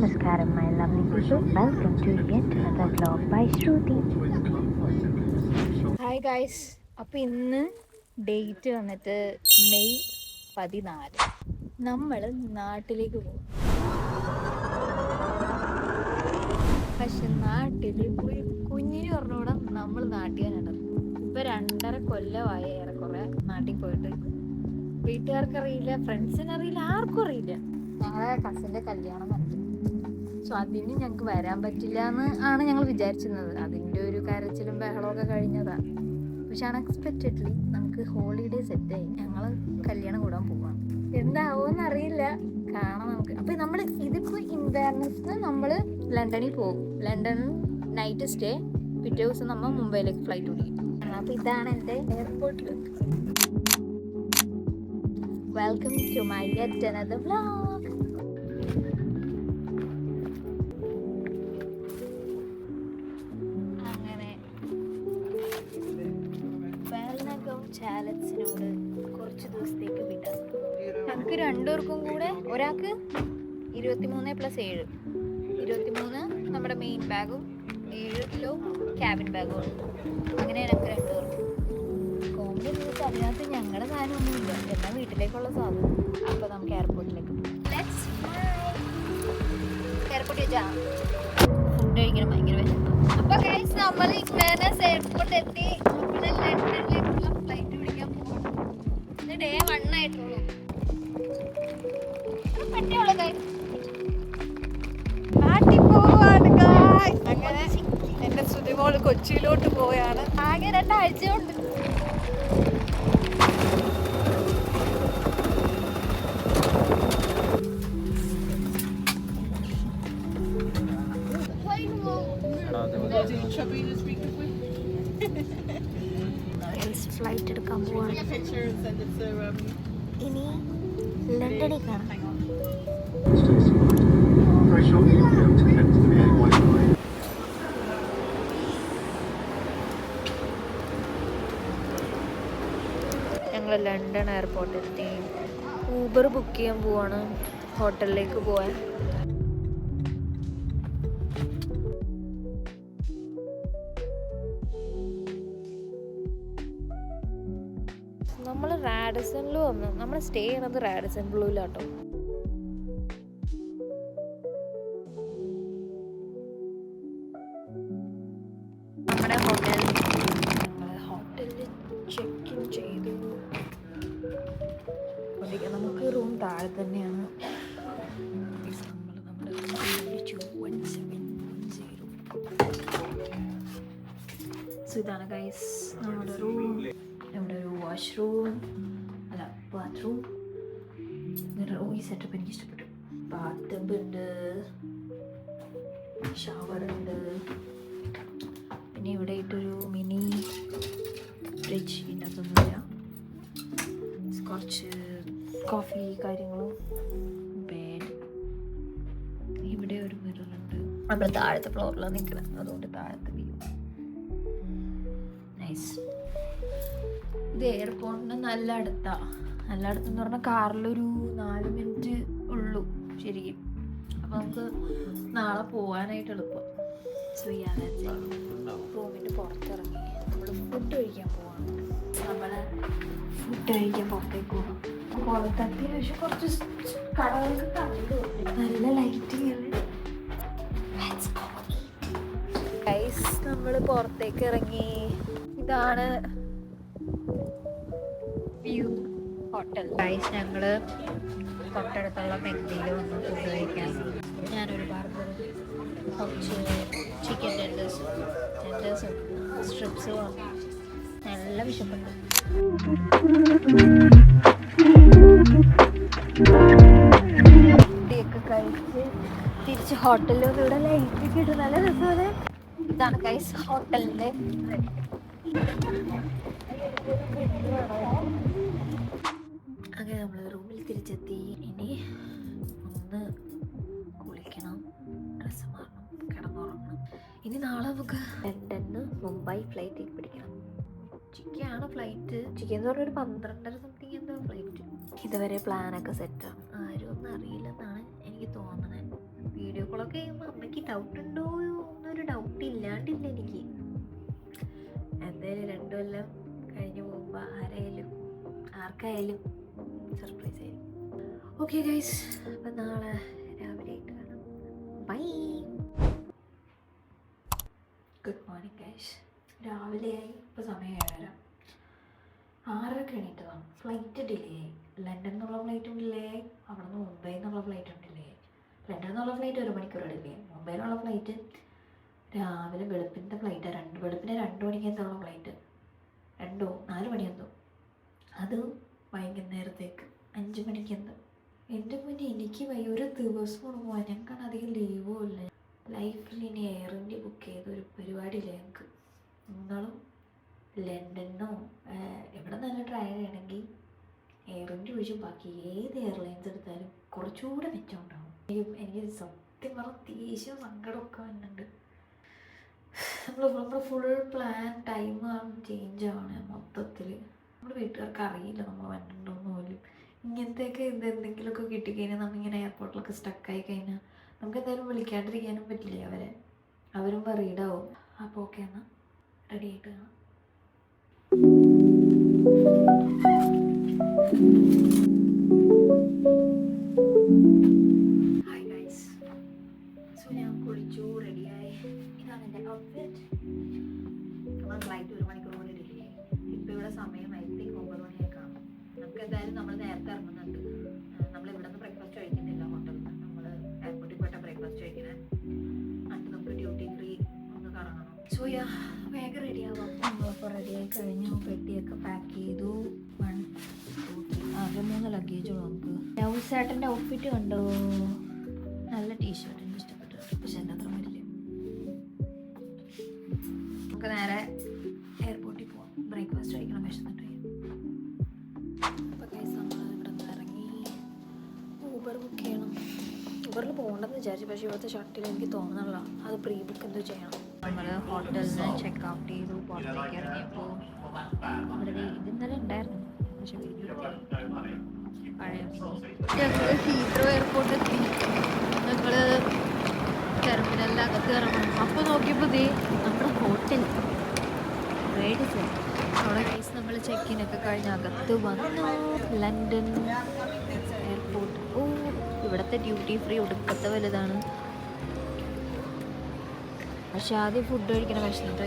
Namaskaram, my lovely people. Welcome to yet another vlog by Shruti. Hi guys, അപ്പോൾ ഇന്ന് date വന്നിട്ട് May 14. നമ്മൾ നാട്ടിലേക്ക് പോകും. പക്ഷെ നാട്ടിൽ ഒരു കുഞ്ഞിന് പറഞ്ഞുകൂടെ നമ്മൾ നാട്ടിലാണ്. ഇപ്പം 2.5 കൊല്ലമായി ഏറെക്കുറെ നാട്ടിൽ പോയിട്ട്. വീട്ടുകാർക്കറിയില്ല, ഫ്രണ്ട്സിനറിയില്ല, ആർക്കും അറിയില്ല. ഞങ്ങളെ കസിൻ്റെ കല്യാണം നടത്തി. സോ അതിന് ഞങ്ങൾക്ക് വരാൻ പറ്റില്ല എന്ന് ആണ് ഞങ്ങൾ വിചാരിച്ചിരുന്നത്. അതിൻ്റെ ഒരു കരച്ചിലും ബഹളമൊക്കെ കഴിഞ്ഞതാണ്. പക്ഷെ അൺഎക്സ്പെക്റ്റഡ്ലി നമുക്ക് ഹോളിഡേ സെറ്റായി. ഞങ്ങൾ കല്യാണം കൂടാൻ പോവാം. എന്താവുമെന്ന് അറിയില്ല, കാണാം നമുക്ക്. അപ്പോൾ നമ്മൾ ഇതിപ്പോൾ ഇൻഫെയർനെസ്സിന് നമ്മൾ ലണ്ടനിൽ പോകും. ലണ്ടനിൽ നൈറ്റ് സ്റ്റേ, പിറ്റേ ദിവസം നമ്മൾ മുംബൈയിലേക്ക് ഫ്ലൈറ്റ് പിടിക്കും. അപ്പോൾ ഇതാണ് എൻ്റെ airport look. Welcome to my yet another vlog. ചാലൻസിനോട് കുറച്ച് ദിവസത്തേക്ക് വിടാം. ഞങ്ങൾക്ക് രണ്ടുപേർക്കും കൂടെ ഒരാൾക്ക് 23+7, 23 നമ്മുടെ മെയിൻ ബാഗും 7 കിലോ ക്യാബിൻ ബാഗും. അങ്ങനെ ഞങ്ങൾക്ക് രണ്ടുപേർക്കും കോമഡി നിങ്ങൾക്ക് അതിനകത്ത് ഞങ്ങളുടെ സാധനമൊന്നുമില്ല, എന്നാൽ വീട്ടിലേക്കുള്ള സാധനം. അപ്പോൾ നമുക്ക് എയർപോർട്ടിലേക്ക് എയർപോർട്ടിൽ വെച്ചാൽ ഫുഡ് കഴിക്കണം, ഭയങ്കര വിശപ്പ്. അപ്പോൾ ഗൈസ്, നമ്മൾ ഇങ്ങനെ എയർപോർട്ട് എത്തി. നമ്മൾ ലണ്ടനിലേക്കുള്ള ഫ്ലൈറ്റ് പിടിക്കാൻ പോകും. ഇത് ഡേ 1 ആയിട്ടുള്ളൂ. പറ്റിയുള്ളൂ ഗൈസ്, നാട്ടിൽ പോവാണ് ഗൈസ്. അങ്ങനെ എൻ്റെ സുതിമോള് കൊച്ചിയിലോട്ട് പോവുകയാണ്. ആകെ 2 ആഴ്ചയുണ്ട്. ഫ്ലൈറ്റ് എടുക്കാൻ പോവാണ്. ഇനി ലണ്ടനിൽ കാണാം. ഞങ്ങൾ ലണ്ടൻ എയർപോർട്ടിൽ എത്തി. ഊബർ ബുക്ക് ചെയ്യാൻ പോവാണ് ഹോട്ടലിലേക്ക് പോവാൻ. നമ്മൾ റാഡിസണിൽ വന്നു. നമ്മൾ സ്റ്റേ ചെയ്യണത് റാഡിസൺ ബ്ലൂവിലാട്ടോ. നമ്മുടെ ഹോട്ടലിൽ ചെക്ക് ഇൻ ചെയ്തു. നമുക്ക് റൂം താഴെ തന്നെയാണ്. സോ ഇതാണ് ഗൈസ് നമ്മുടെ റൂം. ഇവിടെ ഒരു വാഷ്റൂം, അല്ല ബാത്റൂം. ഈ സെറ്റപ്പ് എനിക്ക് ഇഷ്ടപ്പെട്ടു. ബാത്ത് ടബ് ഉണ്ട്, ഷവർ ഉണ്ട്, പിന്നെ ഇവിടെ ആയിട്ടൊരു മിനി ഫ്രിഡ്ജ്. ഇതിനകത്തൊന്നുമില്ല. കുറച്ച് കോഫി കാര്യങ്ങളും, ബെഡ്. ഇവിടെ ഒരു മിററുണ്ട്. നമ്മൾ താഴത്തെ ഫ്ലോറിലാണ് നിൽക്കുന്നത്, അതുകൊണ്ട് താഴത്തെ വ്യൂ നൈസ്. ഇത് എയർപോർട്ടിന് നല്ല അടുത്തെന്ന് പറഞ്ഞാൽ കാറിലൊരു 4 മിനിറ്റ് ഉള്ളൂ ശരിക്കും. അപ്പോൾ നമുക്ക് നാളെ പോകാനായിട്ട് എളുപ്പം. സോ റൂമിൻ്റെ പുറത്തിറങ്ങി നമ്മൾ ഫുഡ് കഴിക്കാൻ പോവാണ്. ഫുഡ് കഴിക്കാൻ പുറത്തേക്ക് പോകാം. പുറത്ത് അത്യാവശ്യം കുറച്ച് കടകളൊക്കെ കണ്ടു. നല്ല ലൈറ്റിങ്. ഗൈസ്, നമ്മൾ പുറത്തേക്ക് ഇറങ്ങി. ഇതാണ് വ്യൂ ഹോട്ടൽ. ഗൈസ്, ഞങ്ങൾ തൊട്ടടുത്തുള്ള മെഗ്ഡിയിൽ വന്ന് ഫുഡ് കഴിക്കാൻ. ഞാനൊരു ബർഗർ, കുറച്ച് ചിക്കൻ ടെൻഡേഴ്സും സ്ട്രിപ്സും വാങ്ങി. നല്ല വിശപ്പുണ്ട്. ഫുഡൊക്കെ കഴിച്ച് തിരിച്ച് ഹോട്ടലിൽ വന്ന് ഇവിടെ ലൈറ്റ് കിട്ടും. നല്ല രസമാണ്. ഇതാണ് ഗൈസ് ഹോട്ടലിൻ്റെ. അങ്ങനെ നമ്മൾ റൂമിൽ തിരിച്ചെത്തി. ഇനി ഒന്ന് കുളിക്കണം, ഡ്രസ്സ് മാറണം, കിടന്നുറങ്ങണം. ഇനി നാളെ നമുക്ക് ലണ്ടനിൽ മുംബൈ ഫ്ലൈറ്റിലേക്ക് പിടിക്കണം. ഉച്ചയ്ക്കാണ് ഫ്ലൈറ്റ്. ഉച്ചയ്ക്ക് എന്ന് പറഞ്ഞാൽ ഒരു 12:30 സംതിങ് എന്താ ഫ്ലൈറ്റ്. ഇതുവരെ പ്ലാനൊക്കെ സെറ്റാണ്. ആരും ഒന്നും അറിയില്ലെന്നാണ് എനിക്ക് തോന്നുന്നത്. വീഡിയോ കോളൊക്കെ ചെയ്യുമ്പോൾ അമ്മയ്ക്ക് ഡൗട്ട് ഉണ്ടോ എന്നൊരു ഡൗട്ട് ഇല്ലാണ്ടില്ല എനിക്ക്. എന്തായാലും 2 കൊല്ലം കഴിഞ്ഞ് പോകുമ്പോൾ ആർക്കായാലും സർപ്രൈസ് ആയിരിക്കും. ഓക്കെ ഗൈസ്, അപ്പം നാളെ രാവിലെ ആയിട്ട് കാണാം. ബൈ. Good morning guys. രാവിലെയായി. ഇപ്പോൾ സമയം 7:30. 6:30 എണീറ്റതാണ്. ഫ്ലൈറ്റ് ഡിലേ ആയി. ലണ്ടനിൽ നിന്നുള്ള ഫ്ലൈറ്റും ഡിലേ ആയി, അവിടെ നിന്ന് മുംബൈയിൽ നിന്നുള്ള ഫ്ലൈറ്റും ഡിലേ ആയി. ലണ്ടനിൽ നിന്നുള്ള ഫ്ലൈറ്റ് 1 മണിക്കൂർ ഡിലേ ആയി. മുംബൈയിലുള്ള ഫ്ലൈറ്റ് രാവിലെ വെളുപ്പിൻ്റെ ഫ്ലൈറ്റാണ്. വെളുപ്പിന് 2 മണിക്ക് എന്നുള്ള ഫ്ലൈറ്റ്, 4 മണി എന്തോ. അത് വൈകുന്നേരത്തേക്ക് 5 മണിക്ക് എന്തോ. എൻ്റെ മുന്നേ എനിക്ക് ഒരു ദിവസം പോകാൻ ഞങ്ങൾക്കാണ് അധികം ലീവും ഇല്ല. ലൈഫിൽ ഇനി എയർ ഇന്ത്യ ബുക്ക് ചെയ്തൊരു പരിപാടിയില്ല ഞങ്ങൾക്ക്. നിങ്ങളും ലണ്ടനോ എവിടെ നല്ല ട്രാവൽ ചെയ്യണമെങ്കിൽ എയർ ഇന്ത്യ ഒഴിച്ച് ബാക്കി ഏത് എയർലൈൻസ് എടുത്താലും കുറച്ചുകൂടെ മെച്ചം ഉണ്ടാവും. എനിക്ക് സത്യം പറഞ്ഞ ദേഷ്യം സങ്കടമൊക്കെ വരുന്നുണ്ട്. നമ്മുടെ ഫുൾ പ്ലാൻ ടൈം ചേഞ്ച് ആവണേ മൊത്തത്തിൽ. നമ്മുടെ വീട്ടുകാർക്ക് അറിയില്ല നമ്മൾ വന്നിട്ടുണ്ടോന്ന് പോലും. ഇങ്ങനത്തെയൊക്കെ എന്തെങ്കിലുമൊക്കെ കിട്ടിക്കഴിഞ്ഞാൽ നമ്മളിങ്ങനെ എയർപോർട്ടിലൊക്കെ സ്റ്റക്കായി കഴിഞ്ഞാൽ നമുക്ക് എന്തായാലും വിളിക്കാണ്ടിരിക്കാനും പറ്റില്ല അവരെ. അവരും വറീഡാവും. അപ്പോൾ ഓക്കെ, എന്നാൽ റെഡി ആയിട്ട് കാണാം. Hi guys. സോ ഞാൻ കുളിച്ചു, റെഡിയായി. ഇതാണ് എൻ്റെ ഔട്ട്ഫിറ്റ്. നമ്മൾ ഫ്ലൈറ്റ് 1 മണിക്കൂർ കൊണ്ട് ഡിലേ ആയി. ഇപ്പോൾ ഇവിടെ സമയം I think 9 മണിയൊക്കെയാണ്. നമുക്ക് എന്തായാലും നമ്മൾ നേരത്തെ ഇറങ്ങുന്നുണ്ട്. നമ്മൾ ഇവിടെ നിന്ന് ബ്രേക്ക്ഫാസ്റ്റ് കഴിക്കുന്നില്ല ഹോട്ടലിൽ നിന്ന്. നമ്മൾ എയർപോർട്ടിൽ പോയിട്ട് ബ്രേക്ക്ഫാസ്റ്റ് കഴിക്കണേ. എന്നിട്ട് നമുക്ക് ഡ്യൂട്ടി ഫ്രീ ഒന്ന് കറങ്ങണം. സോ വേഗം റെഡിയാവാം. നമ്മളപ്പോൾ റെഡിയായി കഴിഞ്ഞു. പെട്ടിയൊക്കെ പാക്ക് ചെയ്തു. 1 2 3 ആകെ 3 ലഗേജുള്ളൂ നമുക്ക്. ലൗസേട്ടൻ്റെ ഔട്ട്ഫിറ്റ് കണ്ടോ? നല്ല ടീഷർട്ട്, എനിക്ക് ഇഷ്ടപ്പെട്ടു. പക്ഷെ എൻ്റെ അത്ര വരില്ല. നമുക്ക് നേരെ എയർപോർട്ടിൽ പോവാം. ബ്രേക്ക്ഫാസ്റ്റ് കഴിക്കണം, വിശന്നിട്ട്. അപ്പോൾ ഗൈസ്, നമ്മൾ ഇവിടെ നിന്ന് ഇറങ്ങി ഊബർ ബുക്ക് ചെയ്യണം. ഊബറിൽ പോകണ്ടെന്ന് വിചാരിച്ചു, പക്ഷേ ഇവിടുത്തെ ഷട്ടിൽ എനിക്ക് തോന്നണില്ല. അത് പ്രീ ബുക്ക് എന്തോ ചെയ്യണം. നമ്മൾ ഹോട്ടലിൽ നിന്ന് ചെക്ക് ഔട്ട് ചെയ്തു. പുറത്തേക്ക് ഇറങ്ങിയപ്പോൾ ഇവിടെ ഇത് ഇന്നലെ ഉണ്ടായിരുന്നു, പക്ഷേ വീഡിയോ പഴയ ഹീത്രോ എയർപോർട്ട് എത്തി. ഞങ്ങൾ ടെർമിനലിനകത്ത് ഇറങ്ങണം. അപ്പോൾ നോക്കിയപ്പോൾ ദേ നമ്മുടെ ഹോട്ടൽ അവിടെ ഗൈസ് നമ്മൾ ചെക്കിനൊക്കെ കഴിഞ്ഞ് അകത്ത് വന്നു. London airport. ഇവിടുത്തെ ഡ്യൂട്ടി ഫ്രീ ഒടുക്കത്തെ വലുതാണ്. പക്ഷെ ആദ്യം ഫുഡ് കഴിക്കണ വിശന്നിട്ട്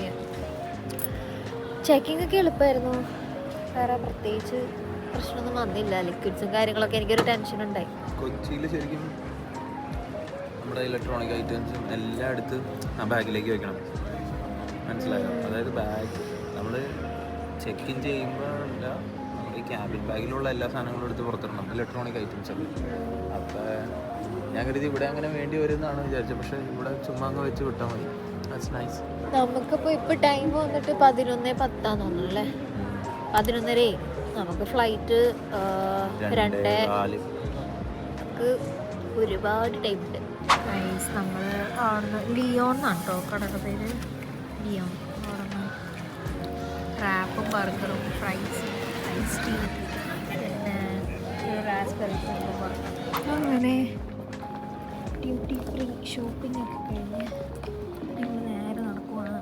ചെക്കിംഗ് ഒക്കെ എളുപ്പമായിരുന്നു. വേറെ പ്രത്യേകിച്ച് പ്രശ്നമൊന്നും വന്നില്ല. ലിക്വിഡ്സും കാര്യങ്ങളൊക്കെ എനിക്കൊരു ടെൻഷൻ ഉണ്ടായി. കൊച്ചിയിൽ ശരിക്കും നമ്മുടെ ഇലക്ട്രോണിക് ഐറ്റംസും എല്ലാം എടുത്ത് ആ ബാഗിലേക്ക് വെക്കണം, മനസ്സിലായോ? അതായത് ബാഗ് നമ്മൾ ചെക്ക് ഇൻ ചെയ്യുമ്പോൾ അല്ല, നമ്മുടെ ഈ ക്യാബിൻ ബാഗിലുള്ള എല്ലാ സാധനങ്ങളും എടുത്ത് പുറത്തിടണം, ഇലക്ട്രോണിക് ഐറ്റംസ് ഒക്കെ. അപ്പോൾ ഞാൻ കരുതി ഇവിടെ അങ്ങനെ വേണ്ടി വരുമെന്നാണ് വിചാരിച്ചത്. പക്ഷേ ഇവിടെ ചുമ്മാ അങ്ങ് വെച്ച് വിട്ടാൽ മതി. That's nice. നമുക്കിപ്പോൾ ഇപ്പോൾ ടൈം വന്നിട്ട് 11:10 തോന്നുന്നു അല്ലേ? 11:30. നമുക്ക് ഫ്ലൈറ്റ് 2:04. നമുക്ക് ഒരുപാട് ടൈം ഉണ്ട്. നമ്മൾ അവിടുന്ന് ലിയോൺ എന്നാണ് കേട്ടോ കടയുടെ പേര്. ലിയോൺ. അവിടുന്ന് റാപ്പും ബർഗറും ഫ്രൈസും ഐസ് ടീ പിന്നെ റാസ്ബെറി അങ്ങനെ ഡ്യൂട്ടി ഫ്രീ ഷോപ്പിംഗ് ഒക്കെ കഴിഞ്ഞ് ഞങ്ങൾ നേരെ നടക്കുവാണ്.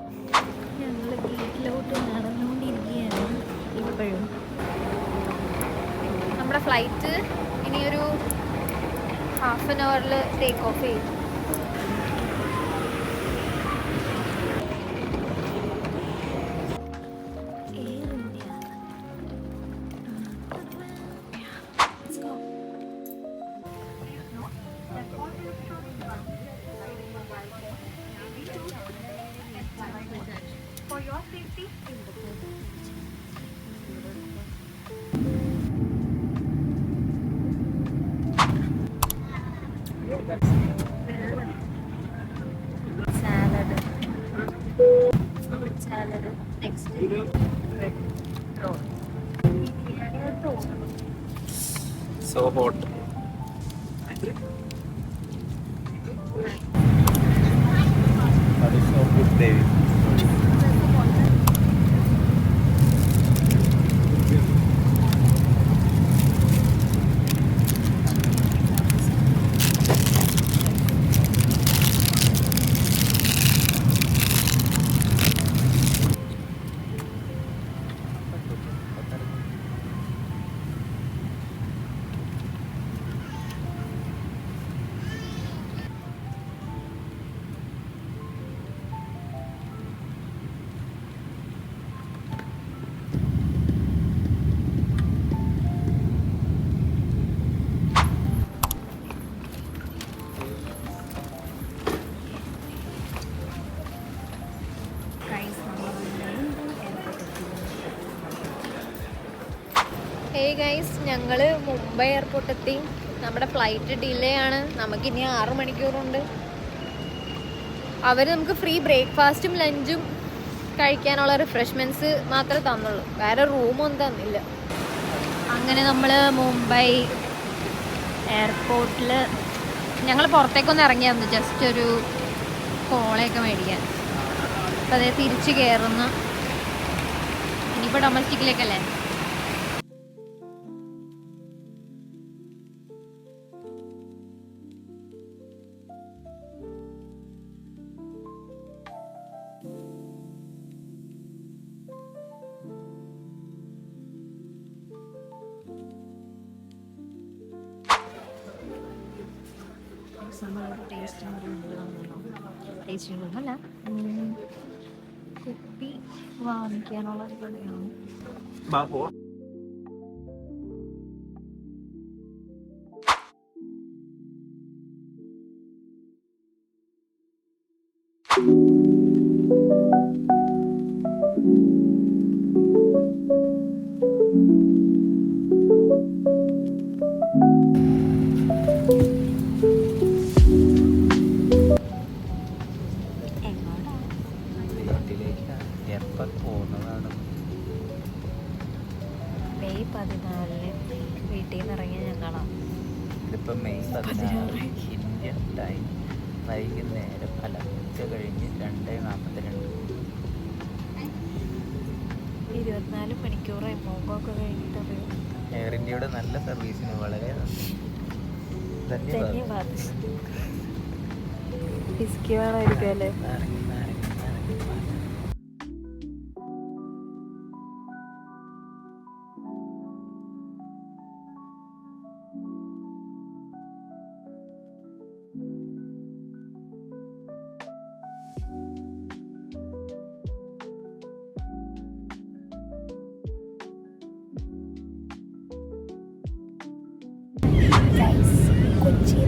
ഞങ്ങൾ ഗേറ്റിലോട്ട് നടന്നുകൊണ്ടിരിക്കുകയാണ് ഇപ്പോഴും. നമ്മുടെ ഫ്ലൈറ്റ് ഇനിയൊരു ഹാഫ് ആൻ അവറിൽ ടേക്ക് ഓഫ് ചെയ്യും. For your safety, salad, next bread roll. So hot. That is so good, baby. Hey guys, ഞങ്ങൾ മുംബൈ എയർപോർട്ട് എത്തി. നമ്മുടെ ഫ്ലൈറ്റ് ഡിലേ ആണ്. നമുക്കിനി 6 മണിക്കൂറുണ്ട്. അവർ നമുക്ക് ഫ്രീ ബ്രേക്ക്ഫാസ്റ്റും ലഞ്ചും കഴിക്കാനുള്ള റിഫ്രഷ്മെൻറ്റ്സ് മാത്രമേ തന്നുള്ളൂ, വേറെ റൂമൊന്നും തന്നില്ല. അങ്ങനെ നമ്മൾ മുംബൈ എയർപോർട്ടിൽ ഞങ്ങൾ പുറത്തേക്കൊന്ന് ഇറങ്ങിയായിരുന്നു, ജസ്റ്റ് ഒരു കോളയൊക്കെ മേടിക്കാൻ. അപ്പോൾ അതേ തിരിച്ച് കയറുന്നു. ഇനിയിപ്പോൾ ഡൊമസ്റ്റിക്കിലേക്കല്ലേ. ടേസ്റ്റിംഗ് റൂമല്ല, കുപ്പി വാങ്ങിക്കാനുള്ള പരിപാടിയാണ്. മെയ് 14 വീട്ടിൽ നിന്ന് ഇറങ്ങിയ ഞങ്ങളാണ്. ഇതിപ്പോൾ മെയ് 16 ഇന്ത്യൻ ടൈം വൈകുന്നേരം അല്ല ഉച്ച കഴിഞ്ഞ് 2:42. 24 മണിക്കൂറായി മോക്കൊക്കെ കഴിഞ്ഞിട്ടറിയും. എയർ ഇന്ത്യയുടെ നല്ല സർവീസിന് വളരെ ധന്യവാദം. വിസ്കി വേണമായിരിക്കും അല്ലേ? കൊച്ചി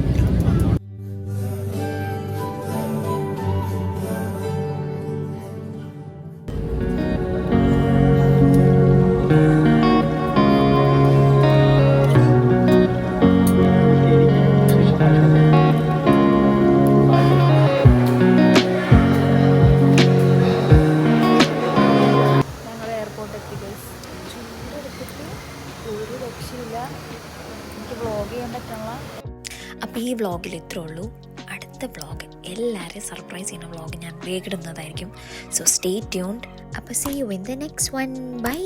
അപ്പോൾ ഈ വ്ളോഗിൽ ഇത്രേ ഉള്ളൂ. അടുത്ത വ്ളോഗ് എല്ലാവരെയും സർപ്രൈസ് ചെയ്യുന്ന വ്ളോഗ് ഞാൻ വേഗം ഇടുന്നതായിരിക്കും. So stay tuned. അപ്പോൾ see you in the next one. By.